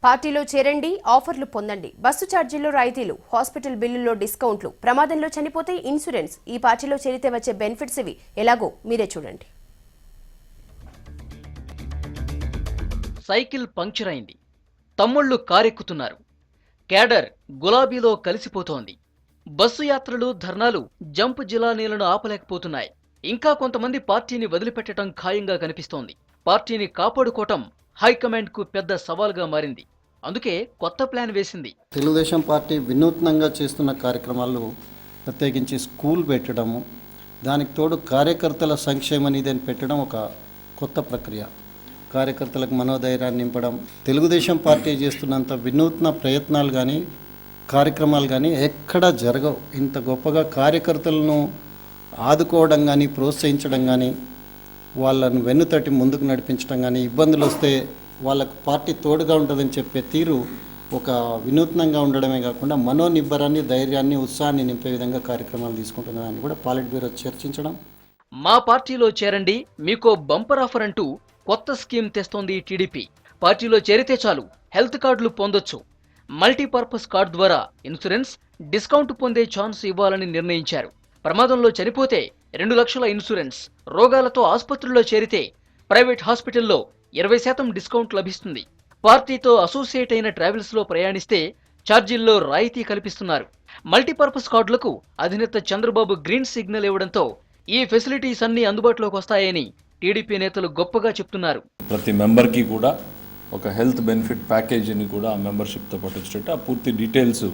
పార్టీలో చేరండి, ఆఫర్లు పొందండి, బస్సు ఛార్జీల్లో రాయితీలు, హాస్పిటల్ బిల్లుల్లో డిస్కౌంట్లు, ప్రమాదంలో చనిపోతే ఇన్సూరెన్స్. ఈ పార్టీలో చేరితే వచ్చే బెనిఫిట్స్ ఇవి. ఎలాగో మీరే చూడండి. సైకిల్ పంక్చర్ అయింది, తమ్ముళ్లు కారెక్కుతున్నారు, క్యాడర్ గులాబీలో కలిసిపోతోంది. బస్సు యాత్రలు, ధర్నాలు జంప్ జిలానీలను ఆపలేకపోతున్నాయి. ఇంకా కొంతమంది పార్టీని వదిలిపెట్టడం ఖాయంగా కనిపిస్తోంది. పార్టీని కాపాడుకోవటం హైకమాండ్కు పెద్ద సవాల్గా మారింది. అందుకే కొత్త ప్లాన్ వేసింది. తెలుగుదేశం పార్టీ వినూత్నంగా చేస్తున్న కార్యక్రమాలు, ప్రత్యేకించి స్కూల్ పెట్టడము, దానికి తోడు కార్యకర్తల సంక్షేమం ఇదని పెట్టడం ఒక కొత్త ప్రక్రియ. కార్యకర్తలకు మనోధైర్యాన్ని నింపడం. తెలుగుదేశం పార్టీ చేస్తున్నంత వినూత్న ప్రయత్నాలు కానీ కార్యక్రమాలు కానీ ఎక్కడా జరగవు. ఇంత గొప్పగా కార్యకర్తలను ఆదుకోవడం కానీ, ప్రోత్సహించడం కానీ, వాళ్ళను వెన్నుతట్టి ముందుకు నడిపించడం కానీ, ఇబ్బందులు వస్తే వాళ్ళకు పార్టీ తోడుగా ఉంటుందని చెప్పే తీరు ఒక వినూత్నంగా ఉండడమే కాకుండా మనోనిబ్బరాన్ని, ధైర్యాన్ని, ఉత్సాహాన్ని నింపే విధంగా కార్యక్రమాలు తీసుకుంటున్నదాన్ని కూడా పాలిట్ బ్యూరో చర్చించడం. మా పార్టీలో చేరండి, మీకో బంపర్ ఆఫర్ అంటూ కొత్త స్కీమ్ తెస్తోంది టీడీపీ. పార్టీలో చేరితే చాలు హెల్త్ కార్డులు పొందొచ్చు. మల్టీపర్పస్ కార్డు ద్వారా ఇన్సూరెన్స్, డిస్కౌంట్ పొందే ఛాన్స్ ఇవ్వాలని నిర్ణయించారు. ప్రమాదంలో చనిపోతే 2 లక్షల ఇన్సూరెన్స్, రోగాలతో ఆసుపత్రుల్లో చేరితే ప్రైవేట్ హాస్పిటల్లో 20% డిస్కౌంట్ లభిస్తుంది. పార్టీతో అసోసియేట్ అయిన ట్రావెల్స్లో ప్రయాణిస్తే ఛార్జీల్లో రాయితీ కల్పిస్తున్నారు. మల్టీపర్పస్ కార్డులకు అధినేత చంద్రబాబు గ్రీన్ సిగ్నల్ ఇవ్వడంతో ఈ ఫెసిలిటీస్ అన్ని అందుబాటులోకి వస్తాయని టీడీపీ నేతలు గొప్పగా చెప్తున్నారు. ప్రతి మెంబర్కి కూడా ఒక హెల్త్ బెనిఫిట్ ప్యాకేజీని కూడా ఆ మెంబర్షిప్తో పాటు వచ్చేటట్టు ఆ పూర్తి డీటెయిల్స్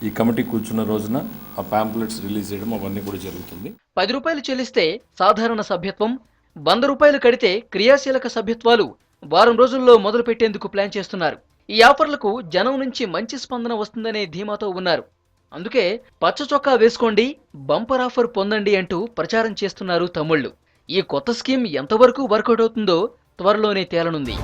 ఈ కమిటీ కూర్చున్న రోజున ఆ పాంప్లెట్స్ రిలీజ్ చేయడం అవన్నీ కూడా జరుగుతుంది. 10 రూపాయలు చెల్లిస్తే సాధారణ సభ్యత్వం, 100 రూపాయలు కడితే క్రియాశీలక సభ్యత్వాలు వారం రోజుల్లో మొదలు పెట్టేందుకు ప్లాన్ చేస్తున్నారు. ఈ ఆఫర్లకు జనం నుంచి మంచి స్పందన వస్తుందనే ధీమాతో ఉన్నారు. అందుకే పచ్చ చొక్కా వేసుకోండి, బంపర్ ఆఫర్ పొందండి అంటూ ప్రచారం చేస్తున్నారు తమ్ముళ్లు. ఈ కొత్త స్కీమ్ ఎంతవరకు వర్కౌట్ అవుతుందో త్వరలోనే తేలనుంది.